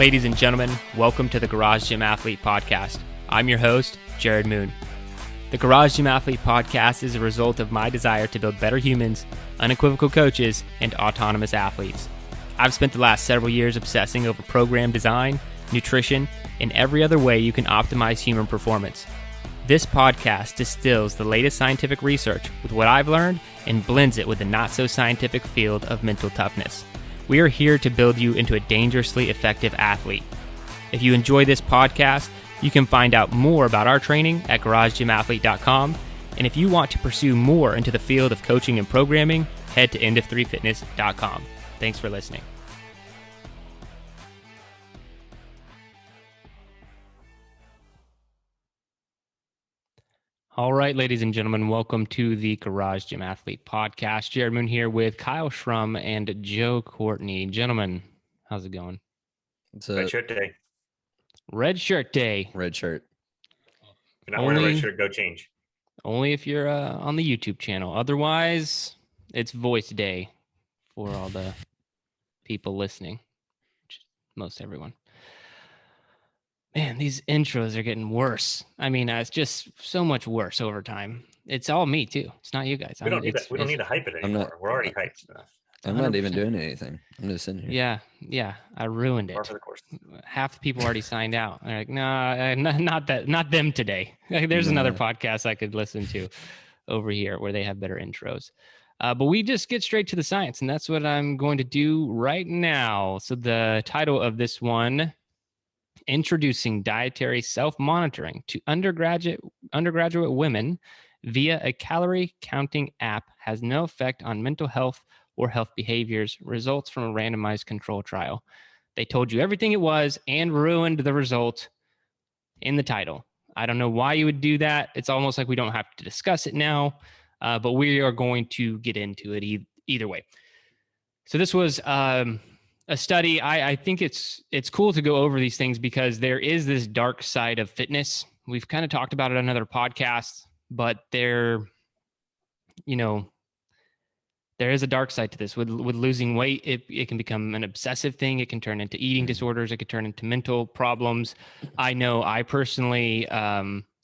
Ladies and gentlemen, welcome to the Garage Gym Athlete Podcast. I'm your host, Jerred Moon. The Garage Gym Athlete Podcast is a result of my desire to build better humans, unequivocal coaches, and autonomous athletes. I've spent the last several years obsessing over program design, nutrition, and every other way you can optimize human performance. This podcast distills the latest scientific research with what I've learned and blends it with the not-so-scientific field of mental toughness. We are here to build you into a dangerously effective athlete. If you enjoy this podcast, you can find out more about our training at garagegymathlete.com. And if you want to pursue more into the field of coaching and programming, head to endof3fitness.com. Thanks for listening. All right, ladies and gentlemen, welcome to the Garage Gym Athlete Podcast. Jerred Moon here with Kyle Schrum and Joe Courtney. Gentlemen, how's it going? It's Red shirt day. Red shirt day. Red shirt. If you're not wearing a red shirt, go change. Only if you're on the YouTube channel. Otherwise, it's voice day for all the people listening, which is most everyone. Man, these intros are getting worse. I mean, it's just so much worse over time. It's all me too. It's not you guys. We don't need to hype it anymore. We're already hyped enough. I'm not even doing anything. I'm just sitting here. Yeah. I ruined it. Par for the course. Half the people already signed out. They're like, no, not them today. There's another podcast I could listen to over here where they have better intros. But we just get straight to the science, and that's what I'm going to do right now. So the title of this one, Introducing Dietary Self-Monitoring to Undergraduate Women via a Calorie Counting App, has no effect on mental health or health behaviors, results from a randomized control trial. They told you everything it was and ruined the result in the title. I don't know why you would do that. It's almost like we don't have to discuss it now, but we are going to get into it either way. So this was a study. I think it's cool to go over these things because there is this dark side of fitness. We've kind of talked about it on other podcasts, but there is a dark side to this. With losing weight, it can become an obsessive thing. It can turn into eating disorders. It could turn into mental problems. I know I personally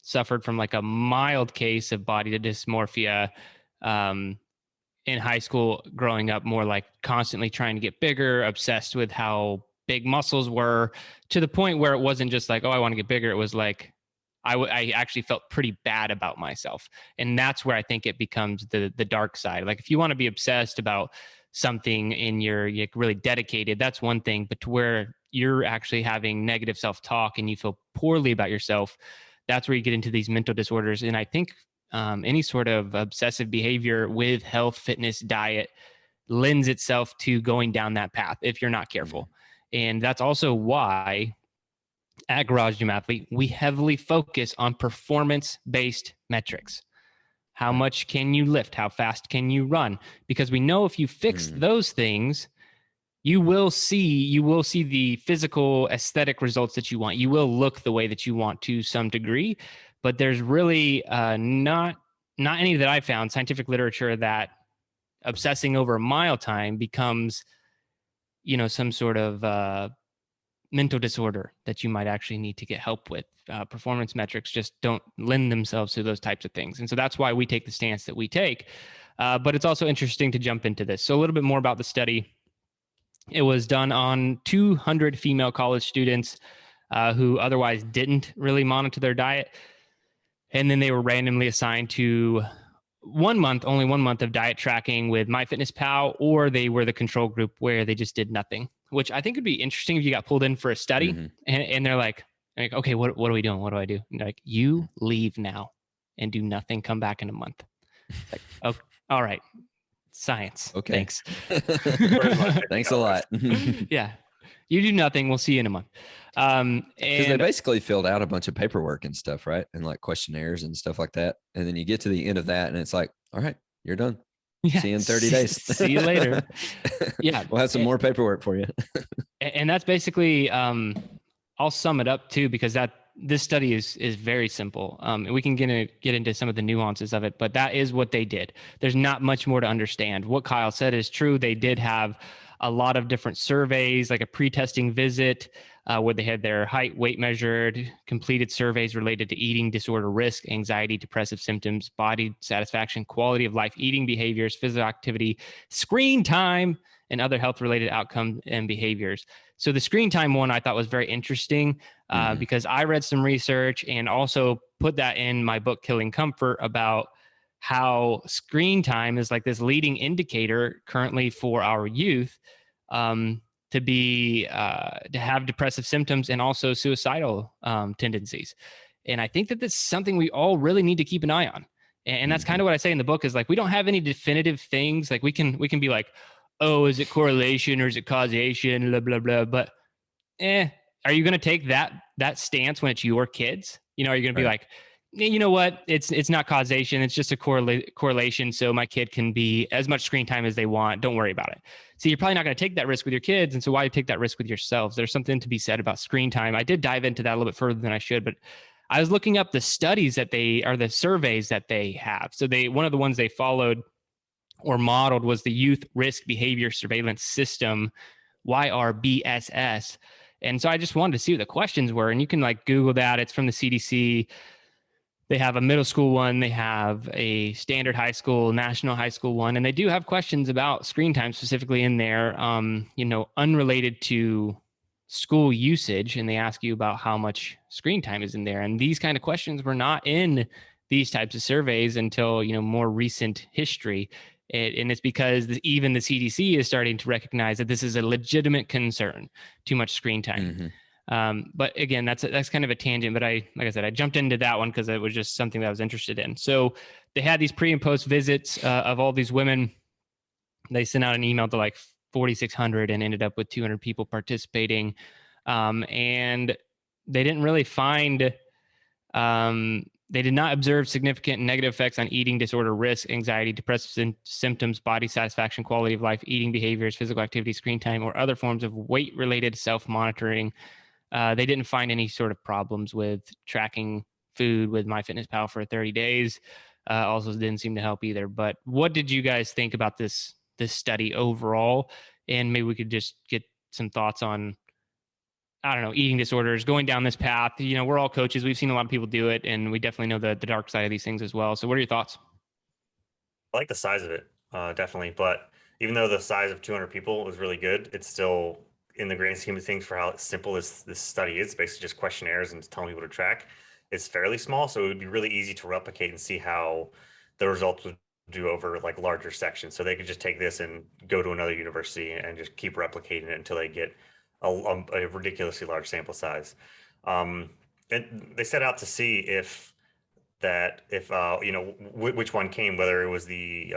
suffered from like a mild case of body dysmorphia in high school, growing up, more like constantly trying to get bigger, obsessed with how big muscles were, to the point where it wasn't just like, oh, I want to get bigger. It was like, I actually felt pretty bad about myself. And that's where I think it becomes the dark side. Like if you want to be obsessed about something and you're really dedicated, that's one thing, but to where you're actually having negative self-talk and you feel poorly about yourself, that's where you get into these mental disorders. And I think any sort of obsessive behavior with health, fitness, diet lends itself to going down that path if you're not careful. And that's also why at Garage Gym Athlete, we heavily focus on performance-based metrics. How much can you lift? How fast can you run? Because we know if you fix those things, you will see the physical aesthetic results that you want. You will look the way that you want to some degree. But there's really not any that I found scientific literature that obsessing over a mile time becomes, some sort of mental disorder that you might actually need to get help with. Performance metrics just don't lend themselves to those types of things. And so that's why we take the stance that we take. But it's also interesting to jump into this. So a little bit more about the study. It was done on 200 female college students who otherwise didn't really monitor their diet. And then they were randomly assigned to only 1 month of diet tracking with MyFitnessPal, or they were the control group where they just did nothing, which I think would be interesting if you got pulled in for a study and they're like, okay, what are we doing? What do I do? And they're like, you leave now and do nothing. Come back in a month. Like, oh, all right. Science. Okay. Thanks. Thanks a lot. Yeah. You do nothing. We'll see you in a month. Because they basically filled out a bunch of paperwork and stuff, right? And like questionnaires and stuff like that. And then you get to the end of that and it's like, all right, you're done. Yeah. See you in 30 days. See you later. Yeah. We'll have some more paperwork for you. And that's basically, I'll sum it up too, because this study is very simple. And we can get into some of the nuances of it, but that is what they did. There's not much more to understand. What Kyle said is true. They did have a lot of different surveys, like a pre-testing visit where they had their height, weight measured, completed surveys related to eating disorder risk, anxiety, depressive symptoms, body satisfaction, quality of life, eating behaviors, physical activity, screen time, and other health-related outcomes and behaviors. So the screen time one I thought was very interesting because I read some research and also put that in my book, Killing Comfort, about how screen time is like this leading indicator currently for our youth to have depressive symptoms and also suicidal tendencies. And I think that this is something we all really need to keep an eye on. And that's kind of what I say in the book is like, we don't have any definitive things. Like we can be like, oh, is it correlation or is it causation, blah, blah, blah. But are you going to take that stance when it's your kids? You know, are you going to be like, you know what? It's not causation. It's just a correlation. So my kid can be as much screen time as they want. Don't worry about it. So you're probably not going to take that risk with your kids. And so why take that risk with yourselves? There's something to be said about screen time. I did dive into that a little bit further than I should, but I was looking up the studies that the surveys that they have. So one of the ones they followed or modeled was the Youth Risk Behavior Surveillance System, YRBSS. And so I just wanted to see what the questions were. And you can like Google that. It's from the CDC. They have a middle school one. They have a standard high school, national high school one. And they do have questions about screen time specifically in there, unrelated to school usage. And they ask you about how much screen time is in there. And these kind of questions were not in these types of surveys until, more recent history. And it's because even the CDC is starting to recognize that this is a legitimate concern, too much screen time. But again, that's kind of a tangent, but like I said, I jumped into that one because it was just something that I was interested in. So they had these pre and post visits of all these women. They sent out an email to like 4,600 and ended up with 200 people participating. And they didn't really find, they did not observe significant negative effects on eating disorder risk, anxiety, depressive symptoms, body satisfaction, quality of life, eating behaviors, physical activity, screen time, or other forms of weight-related self-monitoring. They didn't find any sort of problems with tracking food with MyFitnessPal for 30 days. Also didn't seem to help either. But what did you guys think about this study overall? And maybe we could just get some thoughts on, I don't know, eating disorders, going down this path. We're all coaches. We've seen a lot of people do it, and we definitely know the dark side of these things as well. So what are your thoughts? I like the size of it, definitely. But even though the size of 200 people was really good, it's still, in the grand scheme of things, for how simple this study is, basically just questionnaires and telling people to track, it's fairly small. So it would be really easy to replicate and see how the results would do over like larger sections. So they could just take this and go to another university and just keep replicating it until they get a ridiculously large sample size. And they set out to see which one came, whether it was the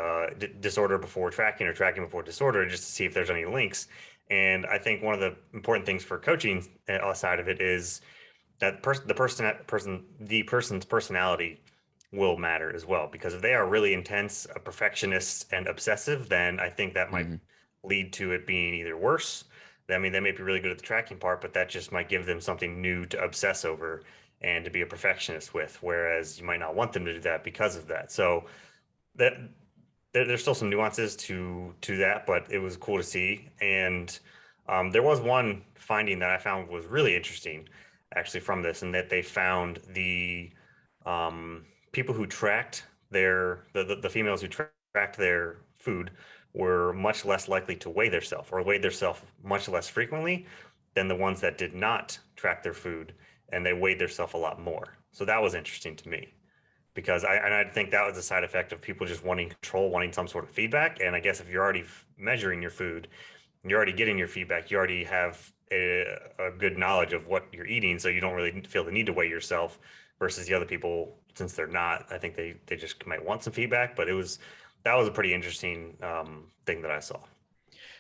disorder before tracking or tracking before disorder, just to see if there's any links. And I think one of the important things for coaching side of it is that the person's personality will matter as well, because if they are really intense, a perfectionist, and obsessive, then I think that might lead to it being either worse. I mean, they may be really good at the tracking part, but that just might give them something new to obsess over and to be a perfectionist with, whereas you might not want them to do that because of that. So that there's still some nuances to that, but it was cool to see. And there was one finding that I found was really interesting, actually, from this, and that they found the people who tracked the females who tracked their food were much less likely to weigh themselves, or weighed themselves much less frequently than the ones that did not track their food, and they weighed themselves a lot more. So that was interesting to me, because I think that was a side effect of people just wanting control, wanting some sort of feedback. And I guess if you're already measuring your food, you're already getting your feedback, you already have a good knowledge of what you're eating, so you don't really feel the need to weigh yourself, versus the other people, since they're not, I think they just might want some feedback. But that was a pretty interesting thing that I saw.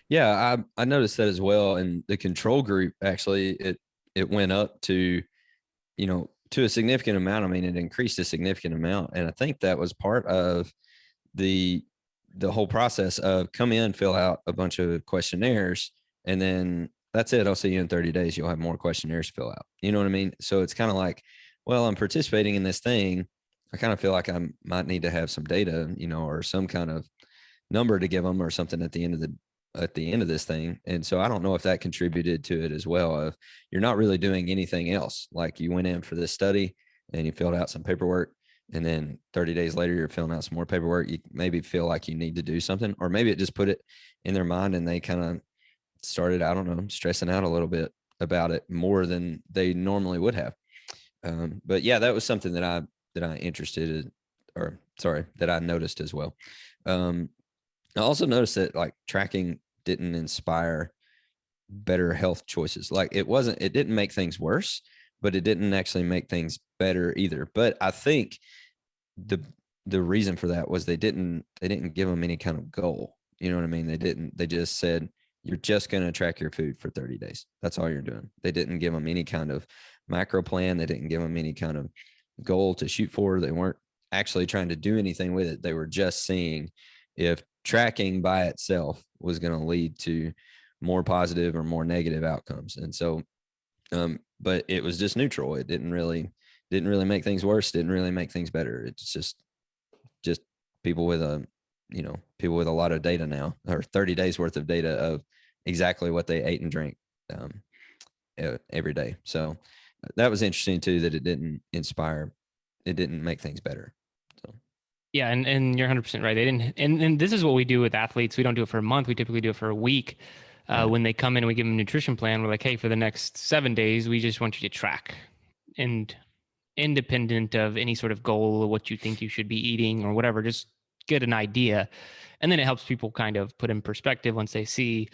Yeah, I noticed that as well. And the control group, actually, it went up to, to a significant amount. I mean, it increased a significant amount. And I think that was part of the whole process of come in, fill out a bunch of questionnaires, and then that's it. I'll see you in 30 days. You'll have more questionnaires to fill out. You know what I mean? So it's kind of like, well, I'm participating in this thing. I kind of feel like I might need to have some data, or some kind of number to give them or something at the end of at the end of this thing. And so I don't know if that contributed to it as well. If you're not really doing anything else, like you went in for this study and you filled out some paperwork, and then 30 days later you're filling out some more paperwork, you maybe feel like you need to do something, or maybe it just put it in their mind and they kind of started, I don't know, stressing out a little bit about it more than they normally would have. But yeah, that was something that I that I noticed as well. I also noticed that like tracking didn't inspire better health choices. Like it didn't make things worse, but it didn't actually make things better either. But I think the reason for that was they didn't give them any kind of goal. You know what I mean? They just said, you're just going to track your food for 30 days. That's all you're doing. They didn't give them any kind of macro plan. They didn't give them any kind of goal to shoot for. They weren't actually trying to do anything with it. They were just seeing if tracking by itself was going to lead to more positive or more negative outcomes. And so, but it was just neutral. It didn't really make things worse. Didn't really make things better. It's just people with a lot of data now, or 30 days worth of data of exactly what they ate and drank every day. So that was interesting too, that it didn't make things better. So. Yeah. And you're 100% right. They didn't, and this is what we do with athletes. We don't do it for a month. We typically do it for a week. When they come in and we give them a nutrition plan, we're like, hey, for the next 7 days, we just want you to track, and independent of any sort of goal or what you think you should be eating or whatever, just get an idea. And then it helps people kind of put in perspective once they see,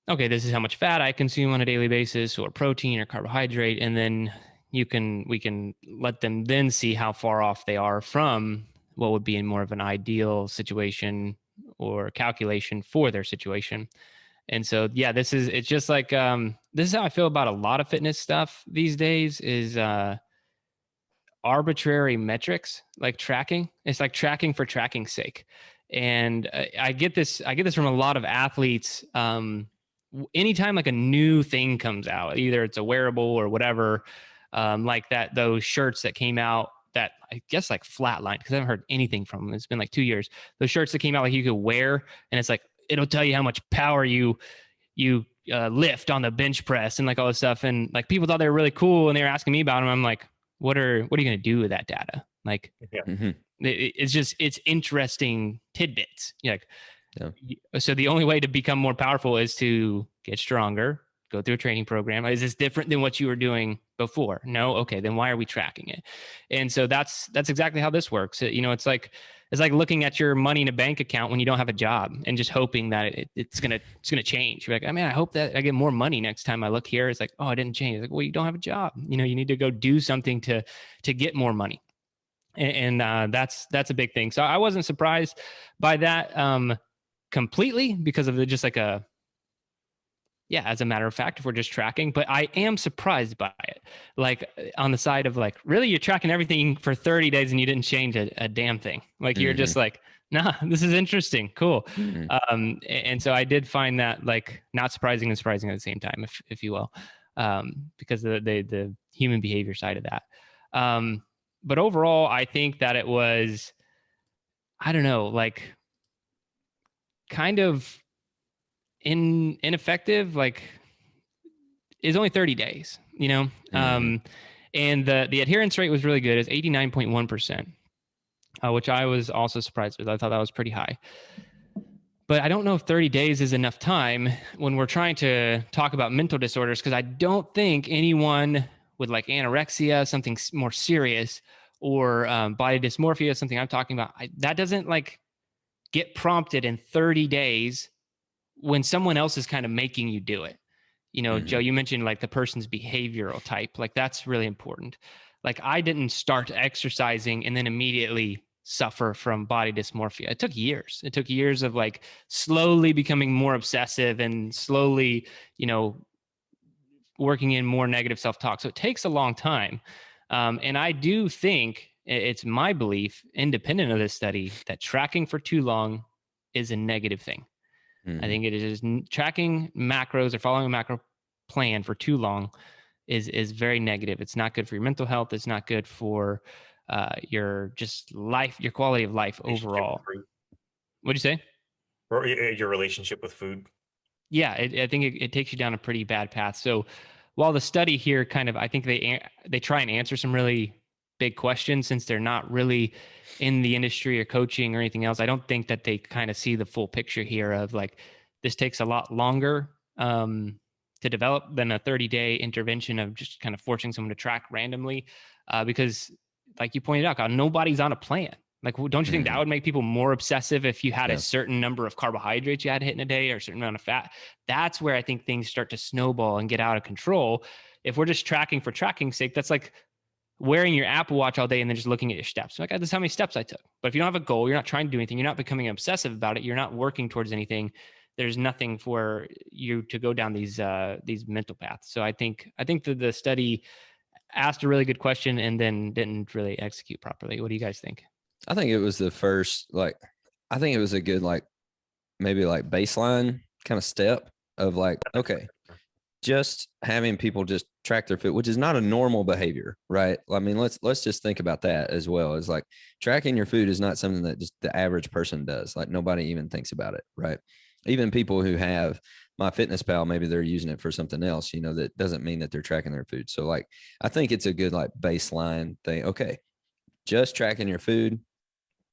okay, this is how much fat I consume on a daily basis, or protein or carbohydrate. And then we can let them then see how far off they are from what would be in more of an ideal situation or calculation for their situation. And so, yeah, it's just like, this is how I feel about a lot of fitness stuff these days is, arbitrary metrics like tracking. It's like tracking for tracking's sake. And I get this from a lot of athletes. Anytime like a new thing comes out, either it's a wearable or whatever, like those shirts that came out that I guess like flatlined, because I haven't heard anything from them. It's been like 2 years. Those shirts that came out like you could wear, and it's like it'll tell you how much power you lift on the bench press and like all this stuff. And like people thought they were really cool, and they were asking me about them. I'm like, what are you going to do with that data? Like, it's interesting tidbits. Like, so the only way to become more powerful is to get stronger, go through a training program. Is this different than what you were doing before? No. Okay. Then why are we tracking it? And so that's exactly how this works. It's like looking at your money in a bank account when you don't have a job and just hoping that it's going to change. You're like, I hope that I get more money next time I look here. It's like, oh, it didn't change. It's like, well, you don't have a job. You need to go do something to get more money. And that's a big thing. So I wasn't surprised by that completely, because of just like as a matter of fact, if we're just tracking, but I am surprised by it. Like on the side of like, really, you're tracking everything for 30 days and you didn't change a damn thing. Like you're just like, nah, this is interesting. Cool. And so I did find that like not surprising and surprising at the same time, if you will, because of the human behavior side of that. But overall, I think that it was, I don't know, like kind of ineffective. Like it's only 30 days, and the adherence rate was really good. It's 89.1%, which I was also surprised with. I thought that was pretty high. But I don't know if 30 days is enough time when we're trying to talk about mental disorders, because I don't think anyone with like anorexia, something more serious, or body dysmorphia, something I'm talking about, that doesn't like get prompted in 30 days when someone else is kind of making you do it. Joe, you mentioned like the person's behavioral type. Like that's really important. Like I didn't start exercising and then immediately suffer from body dysmorphia. It took years. It took years of like slowly becoming more obsessive and slowly, working in more negative self-talk. So it takes a long time. And I do think it's my belief, independent of this study, that tracking for too long is a negative thing. I think it is tracking macros or following a macro plan for too long is very negative. It's not good for your mental health. It's not good for your just life, your quality of life overall. What'd you say? Or your relationship with food. Yeah, I think it takes you down a pretty bad path. So while the study here kind of, I think they try and answer some really big questions since they're not really in the industry or coaching or anything else. I don't think that they kind of see the full picture here of like, this takes a lot longer to develop than a 30-day intervention of just kind of forcing someone to track randomly. Because like you pointed out, God, nobody's on a plan. Like, don't you think that would make people more obsessive if you had a certain number of carbohydrates you had to hit in a day or a certain amount of fat? That's where I think things start to snowball and get out of control. If we're just tracking for tracking's sake, that's like wearing your Apple Watch all day and then just looking at your steps. Like, this is how many steps I took. But if you don't have a goal, you're not trying to do anything, you're not becoming obsessive about it, you're not working towards anything, there's nothing for you to go down these mental paths. So I think that the study asked a really good question and then didn't really execute properly. What do you guys think? I think it was the first, like, I think it was a good, like, maybe like baseline kind of step of like, okay, just having people just track their food, which is not a normal behavior, right? I mean, let's just think about that as well. As like tracking your food is not something that just the average person does. Like nobody even thinks about it, right? Even people who have MyFitnessPal, maybe they're using it for something else, you know, that doesn't mean that they're tracking their food. So like, I think it's a good like baseline thing. Okay, just tracking your food,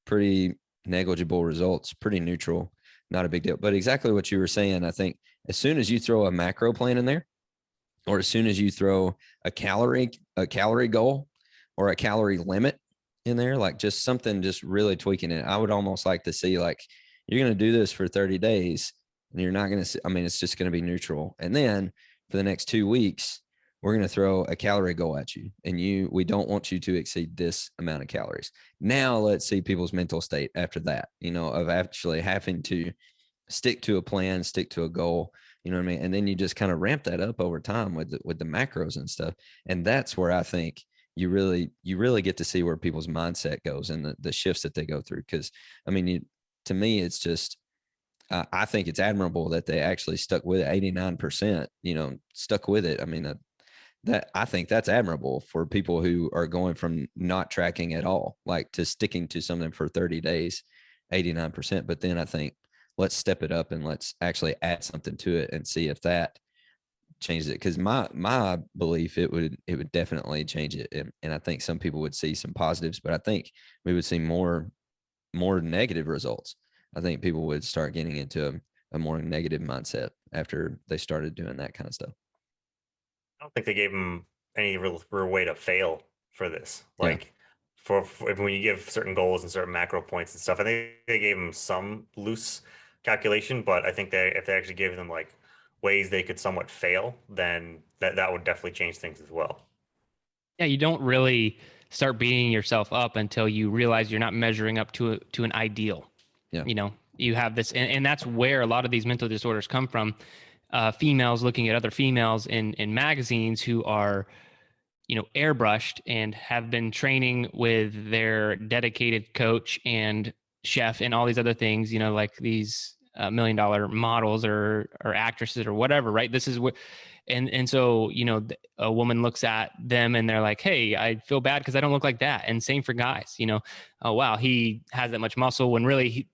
pretty negligible results, pretty neutral, not a big deal. But exactly what you were saying, I think as soon as you throw a macro plan in there, or as soon as you throw a calorie goal or a calorie limit in there, like just something, just really tweaking it. I would almost like to see like, you're going to do this for 30 days and you're not going to, I mean, it's just going to be neutral. And then for the next 2 weeks, we're going to throw a calorie goal at you and we don't want you to exceed this amount of calories. Now let's see people's mental state after that, you know, of actually having to stick to a plan, stick to a goal, you know what I mean? And then you just kind of ramp that up over time with the macros and stuff. And that's where I think you really get to see where people's mindset goes and the shifts that they go through. Cause I mean, to me, it's just, I think it's admirable that they actually stuck with it. 89%, you know, stuck with it. I mean, that I think that's admirable for people who are going from not tracking at all, like to sticking to something for 30 days, 89%. But then I think let's step it up and let's actually add something to it and see if that changes it. Cause my belief, it would definitely change it. And I think some people would see some positives, but I think we would see more negative results. I think people would start getting into a more negative mindset after they started doing that kind of stuff. I don't think they gave him any real way to fail for this. Yeah. Like for when you give certain goals and certain macro points and stuff, I think they gave him some loose calculation, but I think if they actually gave them like ways they could somewhat fail, then that would definitely change things as well. Yeah, you don't really start beating yourself up until you realize you're not measuring up to an ideal. Yeah. You know, you have this, and that's where a lot of these mental disorders come from. Females looking at other females in magazines who are, you know, airbrushed and have been training with their dedicated coach and chef and all these other things, you know, like these $1 million models or actresses or whatever, right? This is what, and so, you know, a woman looks at them and they're like, hey, I feel bad because I don't look like that. And same for guys, you know, oh, wow, he has that much muscle when really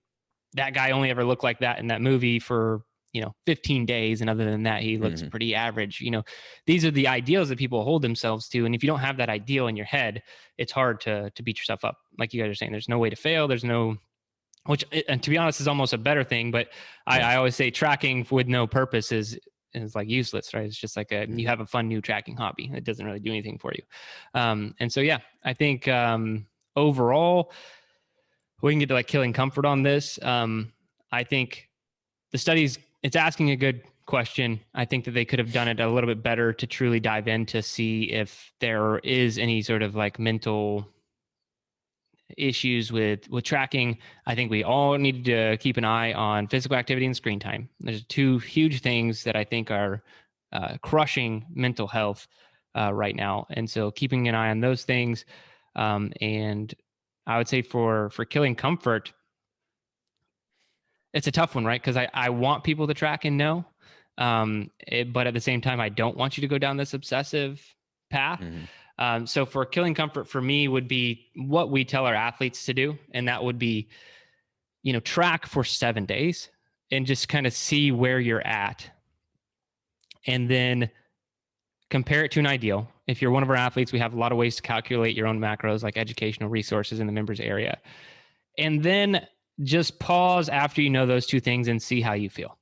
that guy only ever looked like that in that movie for, you know, 15 days. And other than that, he looks pretty average. You know, these are the ideals that people hold themselves to. And if you don't have that ideal in your head, it's hard to beat yourself up. Like you guys are saying, there's no way to fail. There's no, and to be honest, is almost a better thing. But I always say tracking with no purpose is like useless, right? It's just like you have a fun new tracking hobby. It doesn't really do anything for you. And so, yeah, I think overall, we can get to like killing comfort on this. I think the studies, it's asking a good question. I think that they could have done it a little bit better to truly dive in to see if there is any sort of like mental issues with tracking. I think we all need to keep an eye on physical activity and screen time. There's two huge things that I think are crushing mental health right now. And so keeping an eye on those things. And I would say for killing comfort, it's a tough one, right? Because I want people to track and know, but at the same time, I don't want you to go down this obsessive path. So for killing comfort for me would be what we tell our athletes to do. And that would be, you know, track for 7 days and just kind of see where you're at. And then compare it to an ideal. If you're one of our athletes, we have a lot of ways to calculate your own macros, like educational resources in the members area. And then just pause after you know those two things and see how you feel.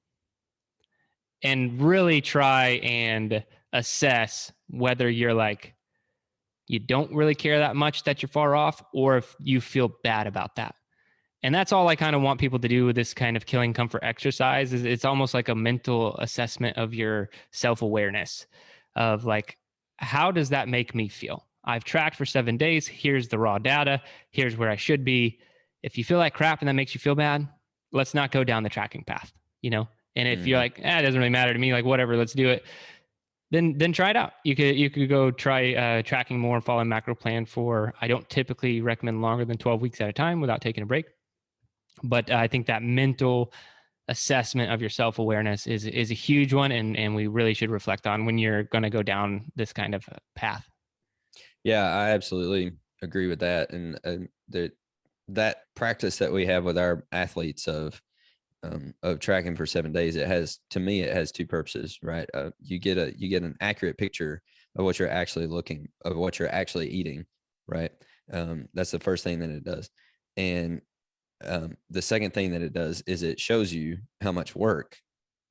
And really try and assess whether you're like, you don't really care that much that you're far off, or if you feel bad about that. And that's all I kind of want people to do with this kind of killing comfort exercise. Is it's almost like a mental assessment of your self-awareness of like, how does that make me feel? I've tracked for 7 days. Here's the raw data. Here's where I should be. If you feel like crap and that makes you feel bad, let's not go down the tracking path, you know? And if you're like, it doesn't really matter to me, like whatever, let's do it. Then try it out. You could go try tracking more and follow a macro plan for, I don't typically recommend longer than 12 weeks at a time without taking a break. But I think that mental assessment of your self-awareness is a huge one, and we really should reflect on when you're going to go down this kind of path. Yeah, I absolutely agree with that. And that practice that we have with our athletes of tracking for 7 days, it has two purposes, right? You get an accurate picture of what you're actually eating, right? That's the first thing that it does. And the second thing that it does is it shows you how much work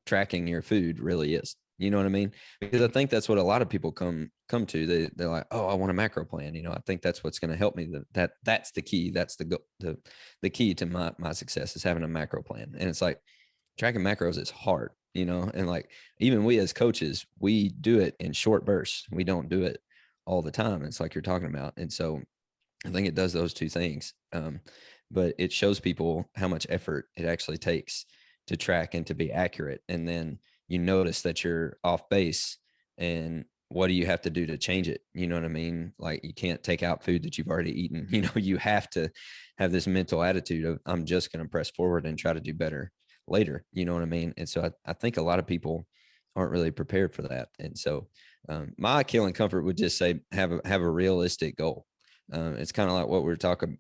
tracking your food really is. You know what I mean? Because I think that's what a lot of people come to. They're like, oh, I want a macro plan. I think that's what's going to help me. That's the key. That's the key to my success is having a macro plan. And it's like tracking macros is hard, and like even we as coaches, we do it in short bursts. We don't do it all the time. It's like you're talking about. And so I think it does those two things. But it shows people how much effort it actually takes to track and to be accurate. And then you notice that you're off base, and what do you have to do to change it? You know what I mean? Like you can't take out food that you've already eaten. You have to have this mental attitude of, I'm just going to press forward and try to do better later. You know what I mean? And so I think a lot of people aren't really prepared for that. And so my killing comfort would just say, have a realistic goal. It's kind of like what we're talking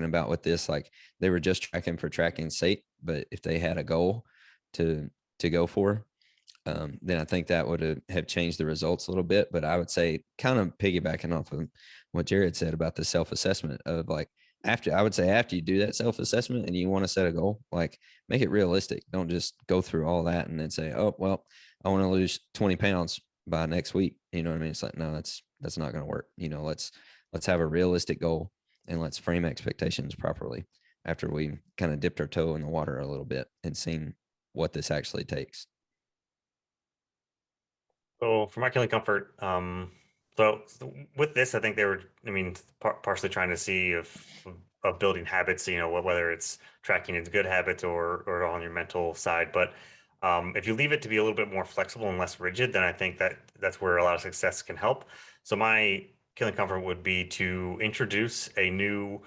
about with this, like they were just tracking for tracking's sake, but if they had a goal to go for, then I think that would have changed the results a little bit. But I would say, kind of piggybacking off of what Jerred said about the self-assessment of like, after you do that self-assessment and you want to set a goal, like make it realistic. Don't just go through all that and then say, oh, well, I want to lose 20 pounds by next week. You know what I mean? It's like, no, that's not going to work. Let's have a realistic goal, and let's frame expectations properly after we kind of dipped our toe in the water a little bit and seen what this actually takes. So for my killing comfort, so with this, I think they were, partially trying to see of building habits, whether it's tracking into good habits or on your mental side. But if you leave it to be a little bit more flexible and less rigid, then I think that's where a lot of success can help. So my killing comfort would be to introduce a new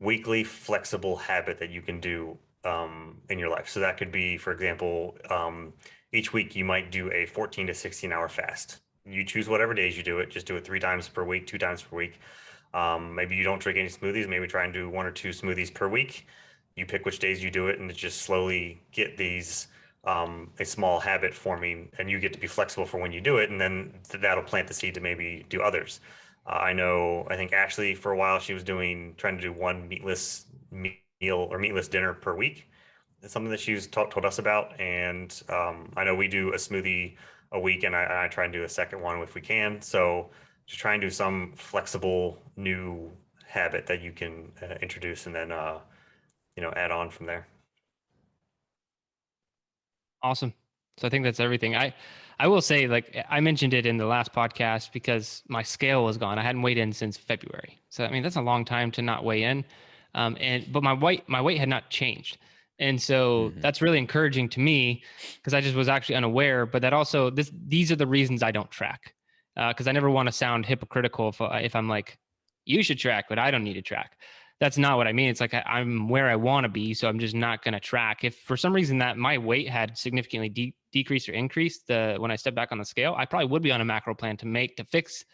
weekly flexible habit that you can do in your life. So that could be, for example, each week you might do a 14 to 16 hour fast. You choose whatever days you do it. Just do it 3 times per week, 2 times per week. Maybe you don't drink any smoothies. Maybe try and do 1 or 2 smoothies per week. You pick which days you do it, and just slowly get these a small habit forming, and you get to be flexible for when you do it, and then that'll plant the seed to maybe do others. I think Ashley, for a while, she was trying to do 1 meatless meal or meatless dinner per week. It's something that she's told us about. And I know we do a smoothie a week, and I try and do a second one if we can. So just try and do some flexible new habit that you can introduce, and then add on from there. Awesome. So I think that's everything. I will say, like I mentioned it in the last podcast, because my scale was gone. I hadn't weighed in since February. So that's a long time to not weigh in. But my weight had not changed. And so that's really encouraging to me, because I just was actually unaware. But that also, these are the reasons I don't track, because I never want to sound hypocritical if I'm like, you should track, but I don't need to track. That's not what I mean. It's like I'm where I want to be, so I'm just not going to track. If for some reason that my weight had significantly decreased or increased when I stepped back on the scale, I probably would be on a macro plan to fix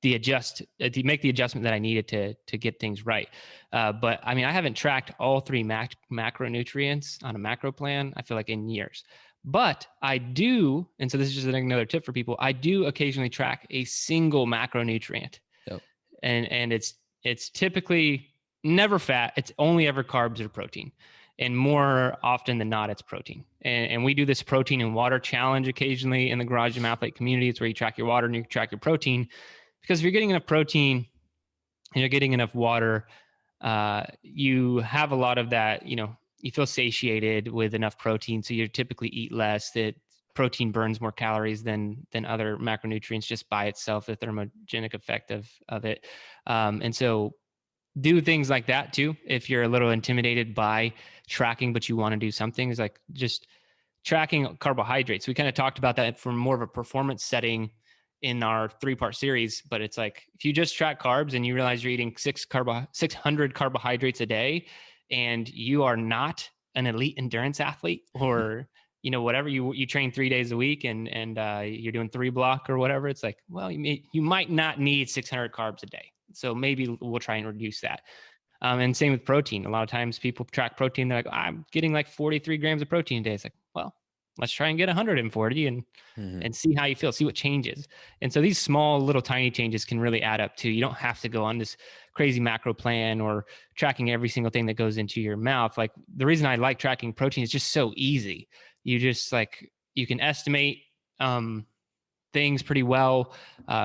make the adjustment that I needed to get things right. But I mean, I haven't tracked all three macronutrients on a macro plan, I feel like, in years. But I do, and so this is just another tip for people, I do occasionally track a single macronutrient. Yep. And it's typically never fat. It's only ever carbs or protein. And more often than not, it's protein. And we do this protein and water challenge occasionally in the Garage Gym Athlete community. It's where you track your water and you track your protein. Because if you're getting enough protein and you're getting enough water, you have a lot of that, you feel satiated with enough protein. So you typically eat less. That protein burns more calories than other macronutrients just by itself, the thermogenic effect of it. And so do things like that too. If you're a little intimidated by tracking, but you want to do something, is like just tracking carbohydrates. We kind of talked about that from more of a performance setting in our 3-part series, but it's like, if you just track carbs and you realize you're eating 600 carbohydrates a day, and you are not an elite endurance athlete, or whatever, you train 3 days a week and you're doing 3 block or whatever, it's like, well, you might not need 600 carbs a day. So maybe we'll try and reduce that. And same with protein. A lot of times people track protein. They're like, I'm getting like 43 grams of protein a day. It's like, well, let's try and get 140 and see how you feel, see what changes. And so these small little tiny changes can really add up too. You don't have to go on this crazy macro plan or tracking every single thing that goes into your mouth. Like, the reason I like tracking protein is just so easy. You just you can estimate things pretty well.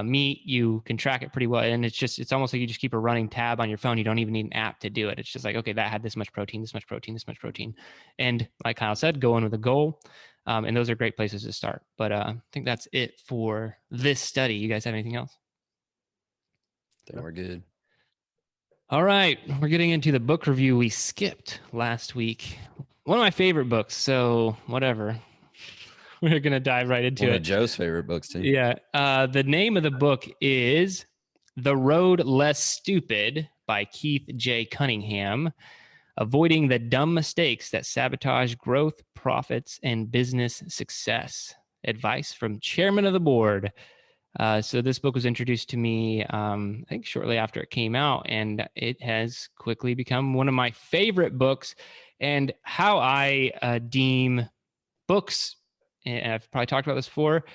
Meat, you can track it pretty well. And it's almost like you just keep a running tab on your phone. You don't even need an app to do it. It's just like, okay, that had this much protein, this much protein, this much protein. And like Kyle said, go in with a goal. And those are great places to start. But I think that's it for this study. You guys have anything else? I think we're good. All right. We're getting into the book review we skipped last week. One of my favorite books. So whatever. We're going to dive right into it. One of Joe's favorite books too. Yeah. The name of the book is The Road Less Stupid by Keith J. Cunningham. Avoiding the dumb mistakes that sabotage growth, profits, and business success. Advice from Chairman of the Board. So this book was introduced to me, I think shortly after it came out, and it has quickly become one of my favorite books. And how I deem books, and I've probably talked about this before,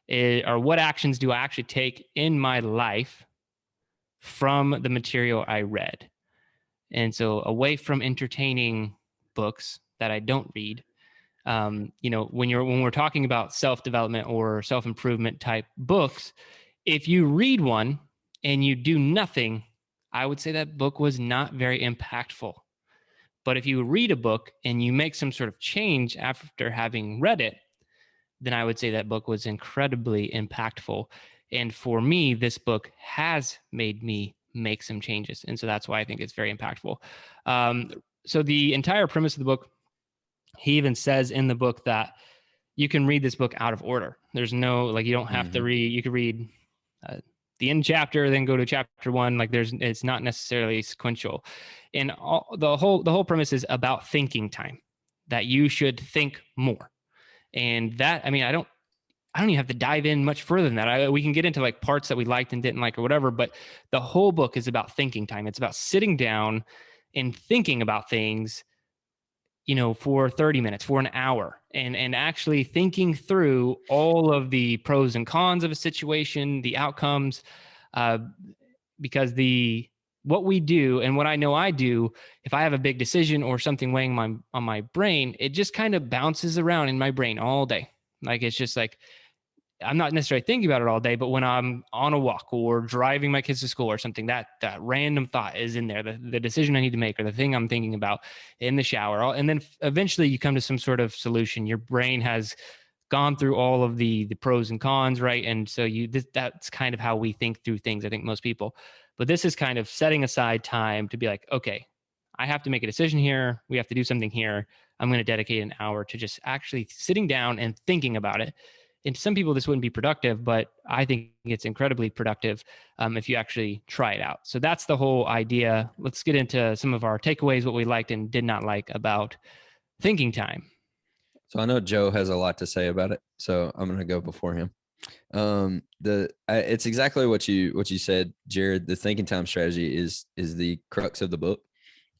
are what actions do I actually take in my life from the material I read. And so away from entertaining books that I don't read, when we're talking about self-development or self-improvement type books, if you read one and you do nothing, I would say that book was not very impactful. But if you read a book and you make some sort of change after having read it, then I would say that book was incredibly impactful. And for me, this book has made me make some changes. And so that's why I think it's very impactful. So the entire premise of the book, he even says in the book that you can read this book out of order. There's no, you don't have to read, you could read the end chapter, then go to chapter 1. It's not necessarily sequential. And the whole premise is about thinking time, that you should think more. And that, I don't even have to dive in much further than that. We can get into parts that we liked and didn't like or whatever, but the whole book is about thinking time. It's about sitting down and thinking about things, for 30 minutes, for an hour, and actually thinking through all of the pros and cons of a situation, the outcomes, because what we do and what I know I do, if I have a big decision or something weighing on my brain, it just kind of bounces around in my brain all day. It's just I'm not necessarily thinking about it all day, but when I'm on a walk or driving my kids to school or something, that random thought is in there, the decision I need to make or the thing I'm thinking about in the shower. And then eventually you come to some sort of solution. Your brain has gone through all of the pros and cons, right? And so that's kind of how we think through things, I think most people. But this is kind of setting aside time to be like, okay, I have to make a decision here. We have to do something here. I'm going to dedicate an hour to just actually sitting down and thinking about it. And to some people, this wouldn't be productive, but I think it's incredibly productive if you actually try it out. So that's the whole idea. Let's get into some of our takeaways, what we liked and did not like about thinking time. So I know Joe has a lot to say about it, so I'm going to go before him. It's exactly what you said, Jerred. The thinking time strategy is the crux of the book,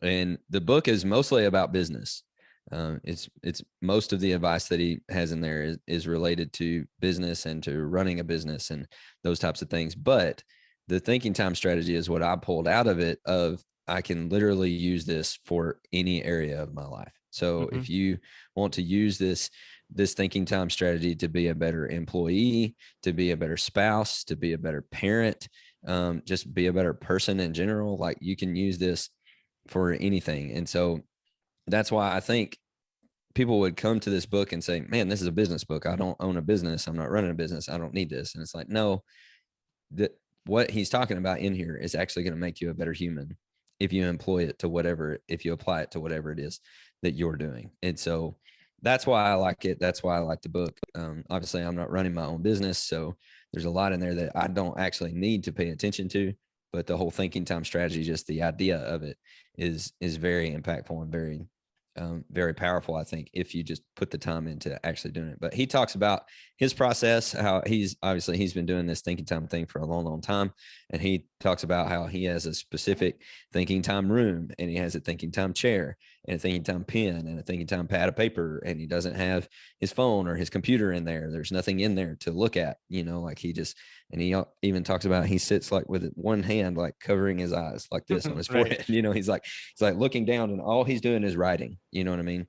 and the book is mostly about business. It's most of the advice that he has in there is related to business and to running a business and those types of things. But the thinking time strategy is what I pulled out of it. Of I can literally use this for any area of my life. So Mm-hmm. if you want to use this thinking time strategy to be a better employee, to be a better spouse, to be a better parent, just be a better person in general, like you can use this for anything. And so that's why I think people would come to this book and say, man, this is a business book. I don't own a business. I'm not running a business. I don't need this. And it's like, no, that what he's talking about in here is actually going to make you a better human if you employ it to whatever, if you apply it to whatever it is that you're doing. And so that's why I like it. That's why I like the book. Obviously, I'm not running my own business, so there's a lot in there that I don't actually need to pay attention to. But the whole thinking time strategy, just the idea of it, is very impactful and very powerful, I think, if you just put the time into actually doing it. But he talks about his process, how he's been doing this thinking time thing for a long time. And he talks about how he has a specific thinking time room, and he has a thinking time chair and a thinking time pen and a thinking time pad of paper. And he doesn't have his phone or his computer in there. There's nothing in there to look at, like he just, and he even talks about he sits like with one hand, like covering his eyes like this on his Right. forehead. He's like looking down, and all he's doing is writing. You know what I mean?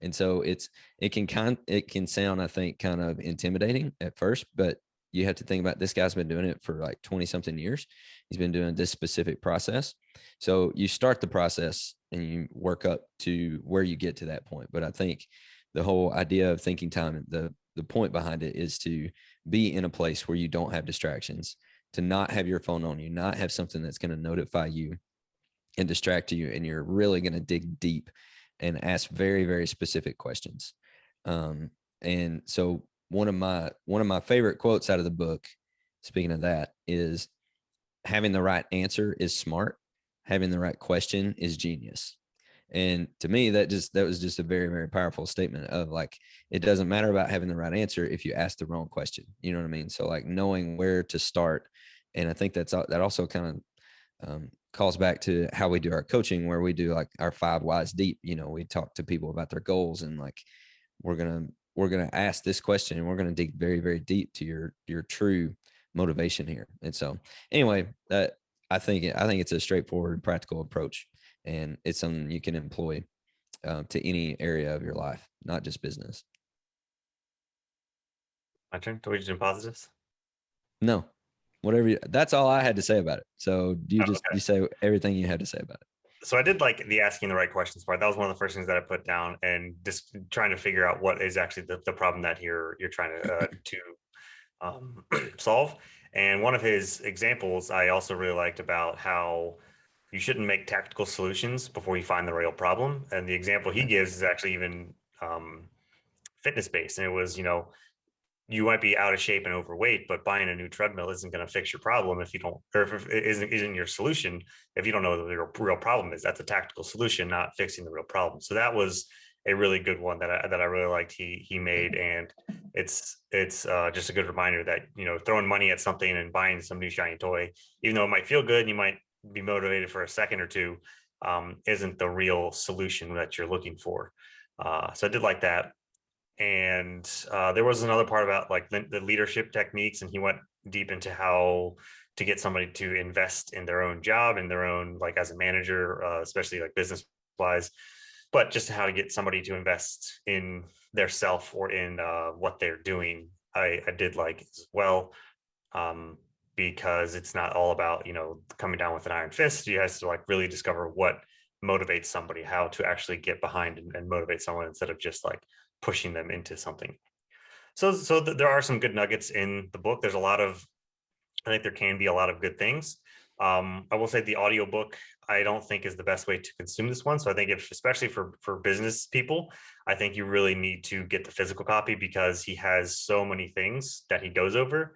And so it can sound, I think, kind of intimidating at first, but you have to think about this guy's been doing it for like 20 something years. He's been doing this specific process. So you start the process and you work up to where you get to that point. But I think the whole idea of thinking time, the point behind it is to be in a place where you don't have distractions, to not have your phone on you, not have something that's going to notify you and distract you. And you're really going to dig deep and ask very, very specific questions. And so one of my favorite quotes out of the book, speaking of that, is having the right answer is smart. Having the right question is genius. And to me, that was just a very, very powerful statement of like, it doesn't matter about having the right answer if you ask the wrong question. You know what I mean? So like knowing where to start. And I think that also kind of calls back to how we do our coaching, where we do like our 5 whys deep. We talk to people about their goals, and like, we're going to ask this question, and we're going to dig very, very deep to your true motivation here. And so anyway, I think it's a straightforward, practical approach, and it's something you can employ to any area of your life, not just business. My turn. Do we do positives? No, whatever. That's all I had to say about it. So you Okay. you say everything you had to say about it. So I did like the asking the right questions part. That was one of the first things that I put down, and just trying to figure out what is actually the problem that you're trying to solve. And one of his examples I also really liked about how you shouldn't make tactical solutions before you find the real problem. And the example he gives is actually even fitness based. And it was, you might be out of shape and overweight, but buying a new treadmill isn't going to fix your problem if you don't, or if it isn't your solution if you don't know what the real problem is. That's a tactical solution, not fixing the real problem. So that was a really good one that I really liked he made, and it's just a good reminder that throwing money at something and buying some new shiny toy, even though it might feel good and you might be motivated for a second or two, isn't the real solution that you're looking for. So I did like that. And there was another part about like the leadership techniques, and he went deep into how to get somebody to invest in their own job and their own, like, as a manager, especially like business wise, but just how to get somebody to invest in their self or in what they're doing. I did like as well, because it's not all about coming down with an iron fist. You have to like really discover what motivates somebody, how to actually get behind and motivate someone instead of just like pushing them into something. So there are some good nuggets in the book. There's a lot of, I think there can be a lot of good things. I will say the audiobook, I don't think is the best way to consume this one. So I think especially for business people, I think you really need to get the physical copy, because he has so many things that he goes over,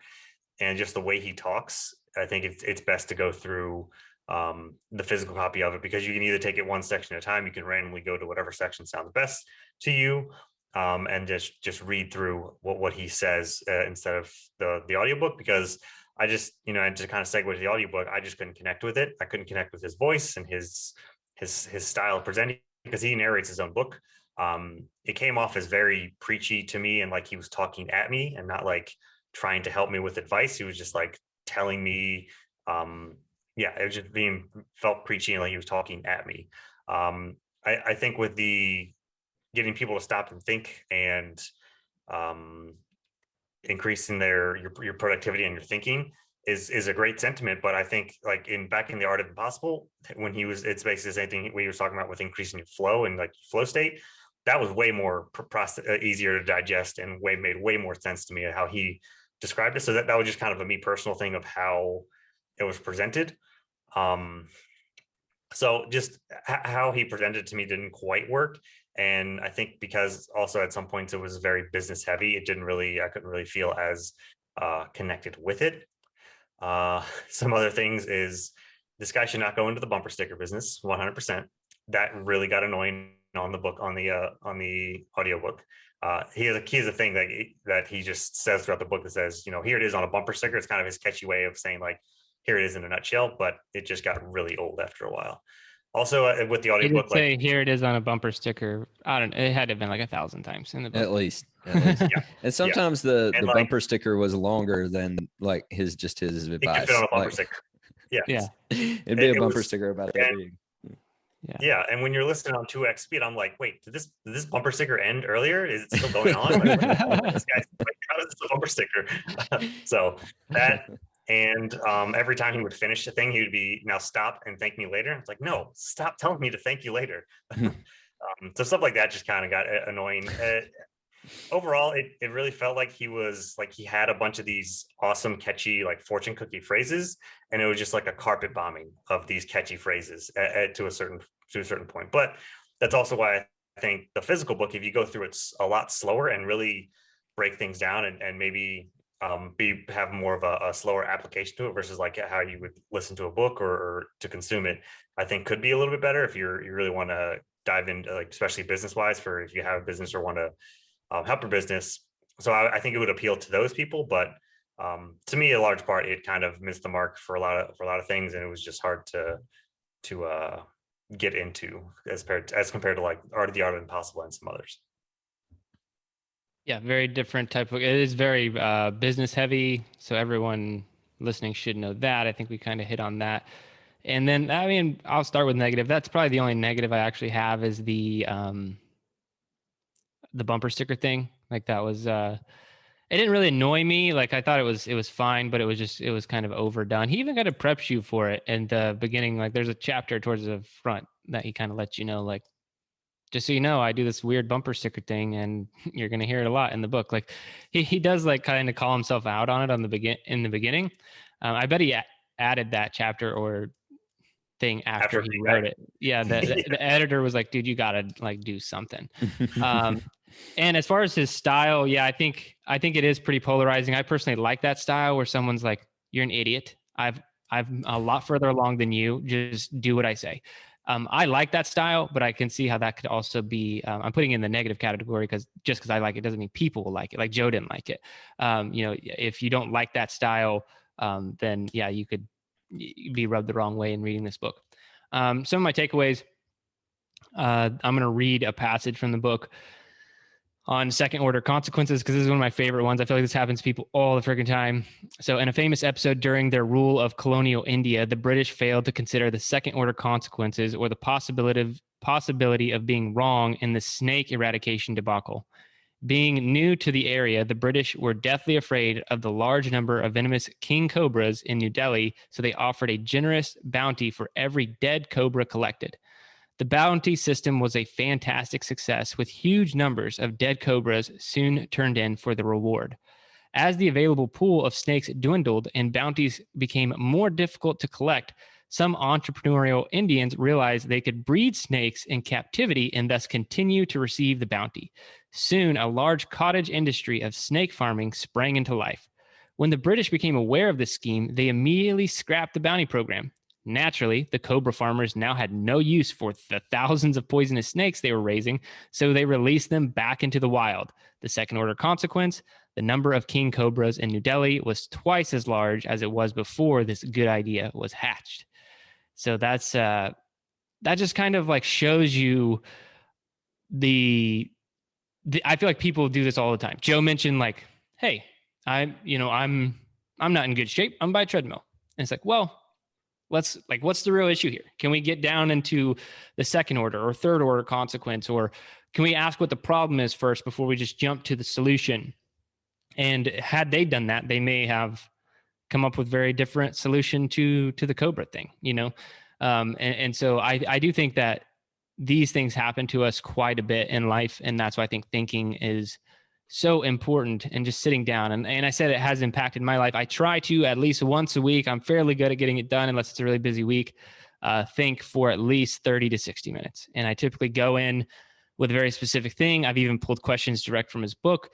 and just the way he talks, I think it's best to go through the physical copy of it, because you can either take it one section at a time, you can randomly go to whatever section sounds best to you, and just read through what he says instead of the audiobook, because I just, and to kind of segue to the audiobook, I just couldn't connect with it. I couldn't connect with his voice and his style of presenting, because he narrates his own book. It came off as very preachy to me, and like he was talking at me and not like trying to help me with advice. He was just like telling me, it was just felt preachy and like he was talking at me. I think with the getting people to stop and think, and increasing your productivity and your thinking is a great sentiment. But I think like back in the Art of Impossible, when it's basically the same thing we were talking about with increasing your flow and like flow state. That was way more easier to digest, and made way more sense to me how he described it. So that was just kind of a me personal thing of how it was presented. So just how he presented to me didn't quite work. And I think because also at some points it was very business heavy, I couldn't really feel as connected with it. Some other things is, this guy should not go into the bumper sticker business 100%. That really got annoying on the audiobook. He has a thing that he just says throughout the book that says, here it is on a bumper sticker. It's kind of his catchy way of saying like, here it is in a nutshell, but it just got really old after a while. Also, with the He did audiobook, say, here it is on a bumper sticker. I don't know. It had to have been like 1,000 times in the book. At least. Yeah. And sometimes the like, bumper sticker was longer than like his advice. It could fit on a bumper sticker. Yeah. Yeah. It'd be a bumper sticker about that big. Yeah. And when you're listening on 2x speed, I'm like, wait, did this bumper sticker end earlier? Is it still going on? Like, this guy's like, how is this a bumper sticker? So that, and every time he would finish the thing, he would be, now stop and thank me later. It's like, no, stop telling me to thank you later. So stuff like that just kind of got annoying. Overall, it really felt like he had a bunch of these awesome, catchy, like fortune cookie phrases, and it was just like a carpet bombing of these catchy phrases to a certain point. But that's also why I think the physical book, if you go through it a lot slower and really break things down, and maybe have more of a slower application to it versus like how you would listen to a book or to consume it, I think could be a little bit better if you really want to dive into, like, especially business wise, for if you have a business or want to help your business. So I think it would appeal to those people, but to me, a large part, it kind of missed the mark for a lot of things, and it was just hard to get into as compared to like the Art of Impossible and some others. Yeah, very different type of. It is very business heavy, so everyone listening should know that. I think we kind of hit on that. And then, I mean, I'll start with negative. That's probably the only negative I actually have is the bumper sticker thing. Like that was it didn't really annoy me. Like I thought it was fine, but it was kind of overdone. He even kind of preps you for it in the beginning. Like there's a chapter towards the front that he kind of lets you know, like, just so you know, I do this weird bumper sticker thing, and you're gonna hear it a lot in the book. Like he does like kind of call himself out on it in the beginning. I bet he added that chapter or thing after he wrote it. Yeah, the editor was like, dude, you gotta like do something. And as far as his style, yeah, I think it is pretty polarizing. I personally like that style where someone's like, you're an idiot. I'm a lot further along than you. Just do what I say. I like that style, but I can see how that could also be, I'm putting in the negative category because I like it doesn't mean people will like it. Like Joe didn't like it. If you don't like that style, then yeah, you could be rubbed the wrong way in reading this book. Some of my takeaways, I'm going to read a passage from the book on second order consequences, because this is one of my favorite ones. I feel like this happens to people all the freaking time. So in a famous episode during their rule of colonial India, the British failed to consider the second order consequences or the possibility of being wrong in the snake eradication debacle. Being new to the area, the British were deathly afraid of the large number of venomous king cobras in New Delhi, so they offered a generous bounty for every dead cobra collected. The bounty system was a fantastic success, with huge numbers of dead cobras soon turned in for the reward. As the available pool of snakes dwindled and bounties became more difficult to collect, some entrepreneurial Indians realized they could breed snakes in captivity and thus continue to receive the bounty. Soon, a large cottage industry of snake farming sprang into life. When the British became aware of this scheme, they immediately scrapped the bounty program. Naturally, the cobra farmers now had no use for the thousands of poisonous snakes they were raising, so they released them back into the wild. The second order consequence: the number of king cobras in New Delhi was twice as large as it was before this good idea was hatched. So that just kind of like shows you the I feel like people do this all the time. Joe mentioned like, hey, I'm not in good shape. I'm by a treadmill. And it's like, well, what's the real issue here? Can we get down into the second order or third order consequence, or can we ask what the problem is first before we just jump to the solution? And had they done that, they may have come up with very different solution to the cobra thing, and so I do think that these things happen to us quite a bit in life, and that's why I think thinking is so important, and just sitting down. And I said it has impacted my life. I try to at least once a week. I'm fairly good at getting it done unless it's a really busy week. Think for at least 30 to 60 minutes. And I typically go in with a very specific thing. I've even pulled questions direct from his book.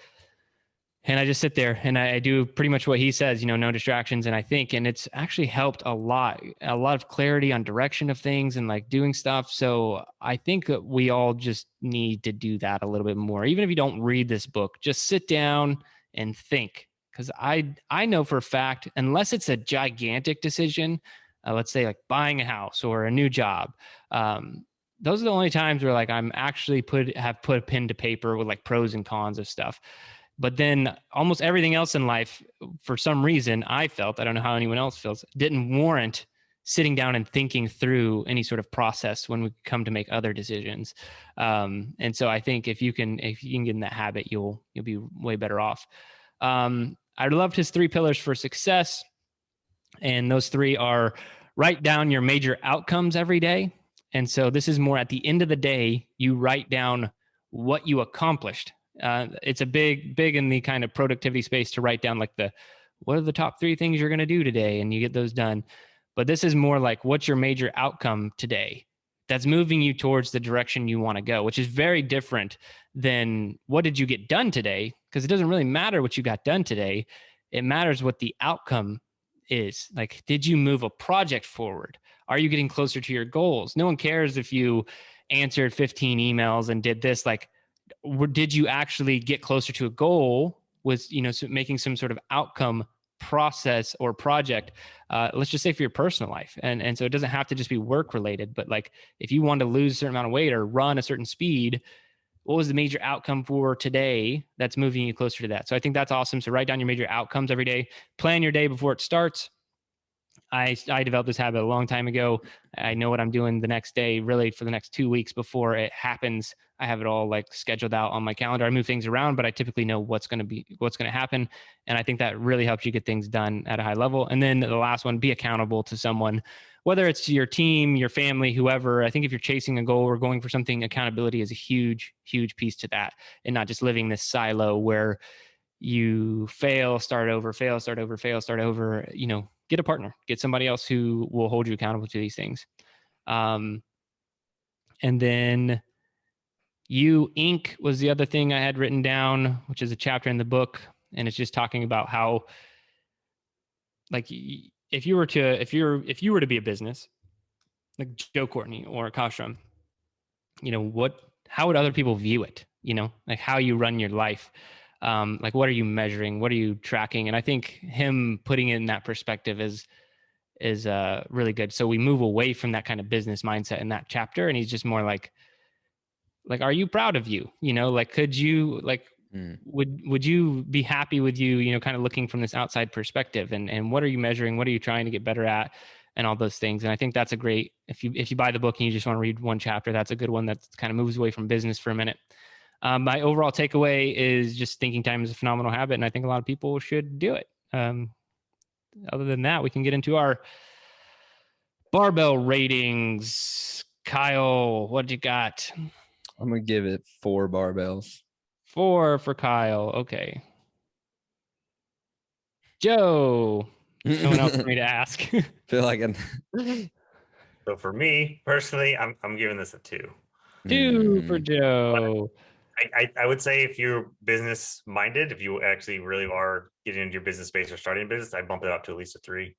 And I just sit there and I do pretty much what he says, no distractions. And I think, and it's actually helped a lot of clarity on direction of things and like doing stuff. So I think that we all just need to do that a little bit more. Even if you don't read this book, just sit down and think. Because I know for a fact, unless it's a gigantic decision, let's say like buying a house or a new job, those are the only times where like I'm actually have put a pen to paper with like pros and cons of stuff. But then almost everything else in life, for some reason, I don't know how anyone else feels, didn't warrant sitting down and thinking through any sort of process when we come to make other decisions. And so I think if you can get in that habit, you'll be way better off. I loved his 3 pillars for success. And those 3 are: write down your major outcomes every day. And so this is more at the end of the day, you write down what you accomplished. It's a big in the kind of productivity space to write down like what are the top 3 things you're going to do today, and you get those done. But this is more like, what's your major outcome today that's moving you towards the direction you want to go, which is very different than what did you get done today? Because it doesn't really matter what you got done today. It matters what the outcome is. Like, did you move a project forward? Are you getting closer to your goals? No one cares if you answered 15 emails and did this. Like, did you actually get closer to a goal with making some sort of outcome process or project, let's just say for your personal life. And so it doesn't have to just be work related, but like if you want to lose a certain amount of weight or run a certain speed, what was the major outcome for today that's moving you closer to that? So I think that's awesome. So write down your major outcomes every day, plan your day before it starts. I developed this habit a long time ago. I know what I'm doing the next day, really for the next 2 weeks before it happens. I have it all like scheduled out on my calendar. I move things around, but I typically know what's going to happen. And I think that really helps you get things done at a high level. And then the last one, be accountable to someone, whether it's your team, your family, whoever. I think if you're chasing a goal or going for something, accountability is a huge piece to that, and not just living this silo where you fail, start over, fail, start over, fail, start over. Get a partner, get somebody else who will hold you accountable to these things. And then Inc. was the other thing I had written down, which is a chapter in the book. And it's just talking about how, like, if you were to be a business like Joe Courtney or Kashram, how would other people view it? Like how you run your life. Like, what are you measuring? What are you tracking? And I think him putting it in that perspective is really good. So we move away from that kind of business mindset in that chapter. And he's just more like, are you proud of you? Like, could you would you be happy with you, kind of looking from this outside perspective, and what are you measuring? What are you trying to get better at? And all those things. And I think that's a great, if you buy the book and you just want to read one chapter, that's a good one that kind of moves away from business for a minute. My overall takeaway is just thinking time is a phenomenal habit, and I think a lot of people should do it. Other than that, we can get into our barbell ratings. Kyle, what you got? I'm going to give it 4 barbells. 4 for Kyle. Okay. Joe, someone else for me to ask. Feel like So for me personally, I'm giving this a 2. 2 for Joe. I would say if you're business minded, if you actually really are getting into your business space or starting a business, I bump it up to at least a 3.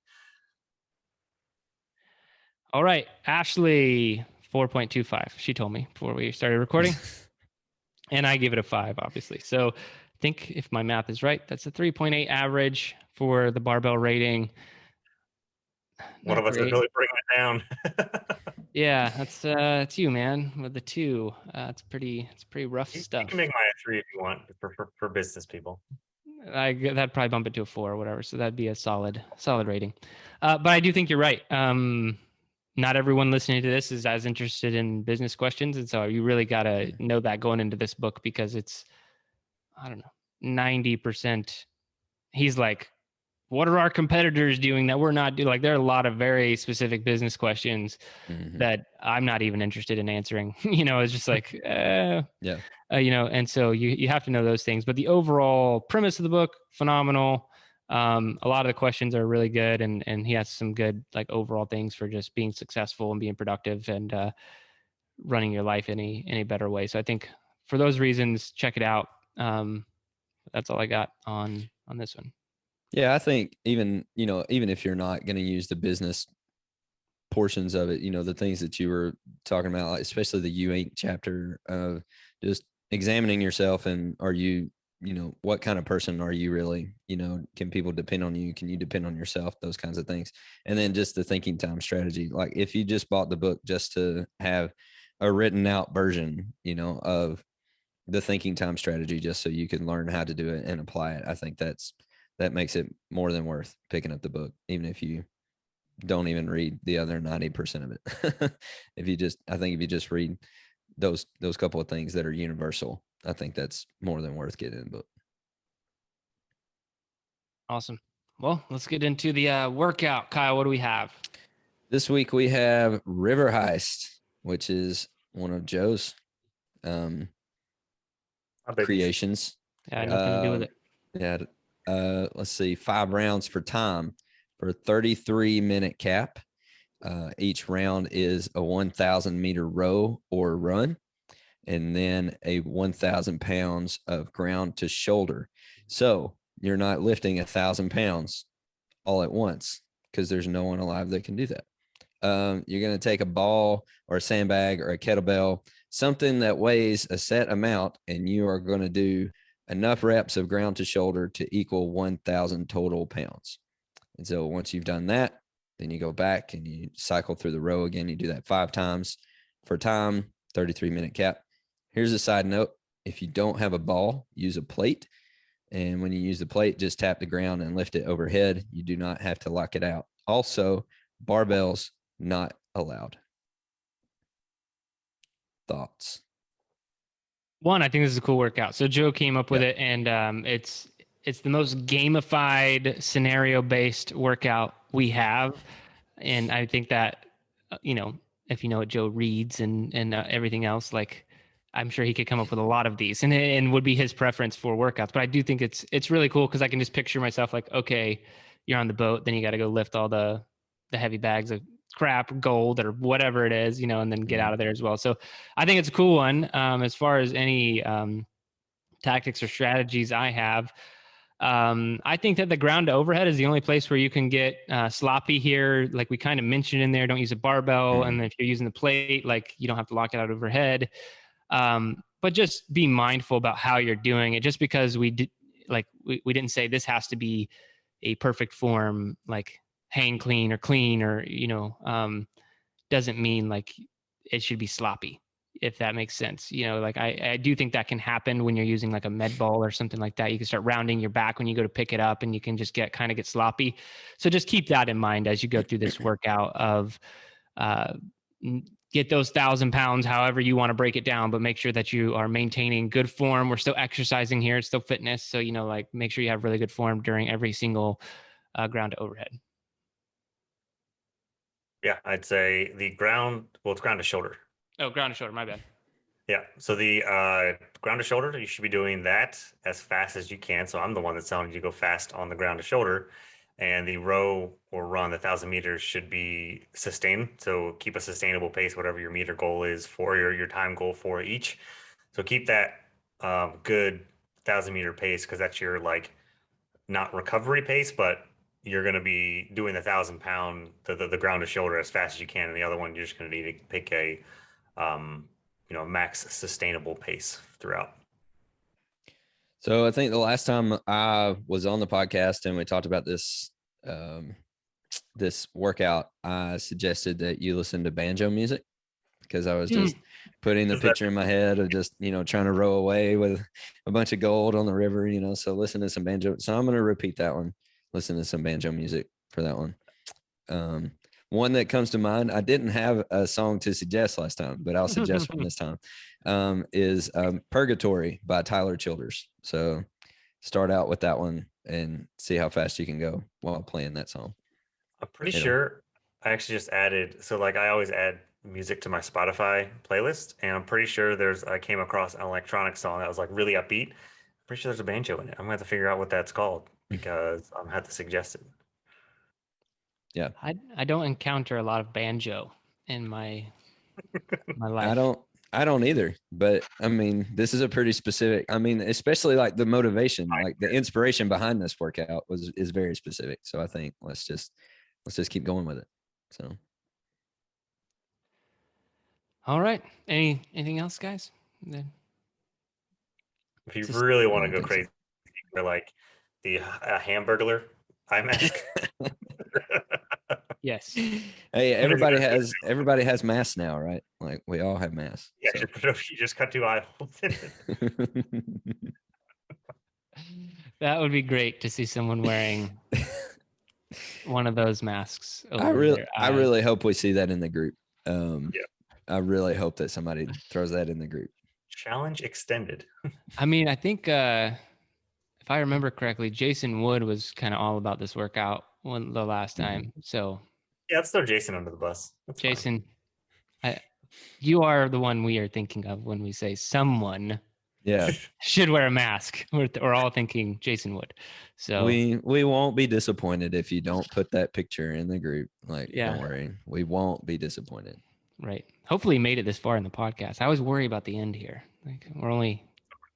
All right, Ashley, 4.25. She told me before we started recording, and I give it a 5, obviously. So I think if my math is right, that's a 3.8 average for the barbell rating. One Not of us is great. really bringing it down. Yeah, that's it's you, man, with the 2. It's pretty rough You stuff. can make mine a 3 if you want for business people. That'd probably bump it to a 4 or whatever. So that'd be a solid rating. But I do think you're right. Not everyone listening to this is as interested in business questions, and so you really got to know that going into this book, because it's, I don't know, 90%. He's like, what are our competitors doing that we're not doing? Like, there are a lot of very specific business questions that I'm not even interested in answering. It's just like, Yeah. and so you have to know those things. But the overall premise of the book, phenomenal. A lot of the questions are really good, and he has some good like overall things for just being successful and being productive and running your life any better way. So I think for those reasons, check it out. That's all I got on this one. Yeah, I think even if you're not going to use the business portions of it, the things that you were talking about, like especially the You Ain't chapter of just examining yourself, and are you, what kind of person are you really? Can people depend on you? Can you depend on yourself? Those kinds of things. And then just the thinking time strategy. Like if you just bought the book just to have a written out version, of the thinking time strategy, just so you can learn how to do it and apply it, I think that makes it more than worth picking up the book, even if you don't even read the other 90% of it. I think if you just read those couple of things that are universal, I think that's more than worth getting in the book. Awesome. Well, let's get into the workout. Kyle, what do we have? This week we have River Heist, which is one of Joe's creations. Yeah, nothing to do with it. Yeah. Let's see, 5 rounds for time for a 33-minute cap. Each round is a 1,000 meter row or run, and then a 1,000 pounds of ground to shoulder. So you're not lifting 1,000 pounds all at once, because there's no one alive that can do that. You're going to take a ball or a sandbag or a kettlebell, something that weighs a set amount, and you are going to do enough reps of ground to shoulder to equal 1,000 total pounds. And so once you've done that, then you go back and you cycle through the row again. You do that 5 times for time, 33-minute cap. Here's a side note. If you don't have a ball, use a plate. And when you use the plate, just tap the ground and lift it overhead. You do not have to lock it out. Also, barbells not allowed. Thoughts? One, I think this is a cool workout. So Joe came up with it, and it's the most gamified, scenario-based workout we have. And I think that, if you know what Joe reads and everything else, like, I'm sure he could come up with a lot of these, and would be his preference for workouts. But I do think it's really cool, because I can just picture myself like, okay, you're on the boat, then you got to go lift all the heavy bags of crap, gold or whatever it is, and then get out of there as well. So I think it's a cool one. As far as any tactics or strategies I have, I think that the ground to overhead is the only place where you can get sloppy here. Like we kind of mentioned in there, don't use a barbell. And if you're using the plate, like you don't have to lock it out overhead. But just be mindful about how you're doing it. Just because we didn't say this has to be a perfect form, like hang clean or doesn't mean like it should be sloppy, if that makes sense. Like I do think that can happen when you're using like a med ball or something like that. You can start rounding your back when you go to pick it up, and you can just get sloppy. So just keep that in mind as you go through this workout of get those 1,000 pounds, however you want to break it down, but make sure that you are maintaining good form. We're still exercising here. It's still fitness. So, like make sure you have really good form during every single ground to overhead. Yeah, I'd say the ground, well, it's ground to shoulder. Oh, ground to shoulder. My bad. Yeah. So the ground to shoulder, you should be doing that as fast as you can. So I'm the one that's telling you to go fast on the ground to shoulder. And the row or run, the 1,000 meters, should be sustained. So keep a sustainable pace, whatever your meter goal is for your time goal for each. So keep that good 1,000 meter pace, because that's your like not recovery pace, but you're going to be doing the 1,000-pound, the ground to shoulder as fast as you can, and the other one you're just going to need to pick a max sustainable pace throughout. So I think the last time I was on the podcast and we talked about this this workout, I suggested that you listen to banjo music because I was just putting the picture in my head of just, trying to row away with a bunch of gold on the river, so listen to some banjo. So I'm going to repeat that one. Listen to some banjo music for that one. One that comes to mind, I didn't have a song to suggest last time, but I'll suggest one this time, is Purgatory by Tyler Childers. So start out with that one and see how fast you can go while playing that song. I'm pretty sure I actually just added, so like I always add music to my Spotify playlist, and I'm pretty sure I came across an electronic song that was like really upbeat. I'm pretty sure there's a banjo in it. I'm gonna have to figure out what that's called because I'm gonna have to suggest it. Yeah. I don't encounter a lot of banjo in my life. I don't either, but I mean, this is a pretty specific, especially like the motivation, like the inspiration behind this workout is very specific. So I think let's just keep going with it. So. All right. Anything else, guys? Then if you really want to go crazy, or like the Hamburglar eye mask. Yes. Hey, everybody has masks now, right? Like we all have masks. Yeah, so. You just cut 2 eye holes in it. That would be great to see someone wearing one of those masks. I really hope we see that in the group. I really hope that somebody throws that in the group. Challenge extended. I mean, I think if I remember correctly, Jason Wood was kind of all about this workout the last time. So yeah, let's throw Jason under the bus. That's Jason, you are the one we are thinking of when we say someone should wear a mask. We're all thinking Jason Wood. So we won't be disappointed if you don't put that picture in the group. Like, don't worry, we won't be disappointed. Right. Hopefully, you made it this far in the podcast. I was worried about the end here. Like, we're only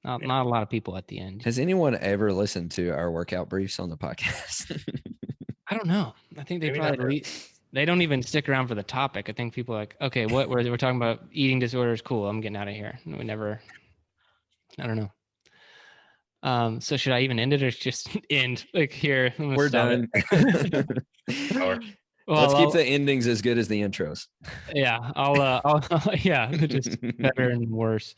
not a lot of people at the end. Has anyone ever listened to our workout briefs on the podcast? I don't know. I think they probably they don't even stick around for the topic. I think people are like, okay, what we're talking about eating disorders. Cool. I'm getting out of here. We never. I don't know. So should I even end it or just end like here? We're done. Well, let's keep the endings as good as the intros. Yeah, I'll just better and worse.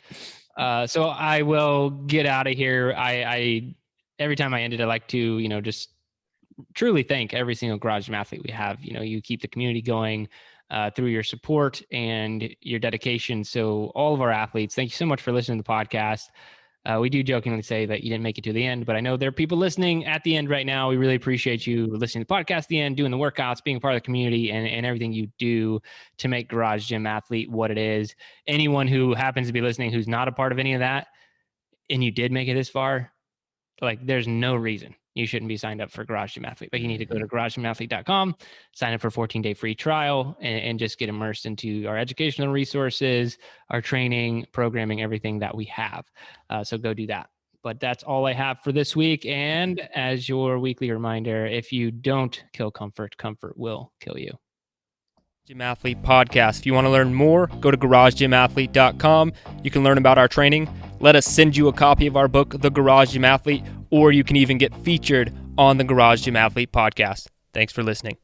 So I will get out of here. I every time I end it, I like to, just truly thank every single Garage Gym athlete we have. You keep the community going through your support and your dedication. So all of our athletes, thank you so much for listening to the podcast. We do jokingly say that you didn't make it to the end, but I know there are people listening at the end right now. We really appreciate you listening to the podcast at the end, doing the workouts, being a part of the community, and everything you do to make Garage Gym Athlete what it is. Anyone who happens to be listening who's not a part of any of that, and you did make it this far, like there's no reason you shouldn't be signed up for Garage Gym Athlete. Like you need to go to garagegymathlete.com, sign up for a 14-day free trial, and just get immersed into our educational resources, our training, programming, everything that we have. So go do that. But that's all I have for this week. And as your weekly reminder, if you don't kill comfort, comfort will kill you. Gym Athlete Podcast. If you want to learn more, go to garagegymathlete.com. You can learn about our training. Let us send you a copy of our book, The Garage Gym Athlete, or you can even get featured on the Garage Gym Athlete podcast. Thanks for listening.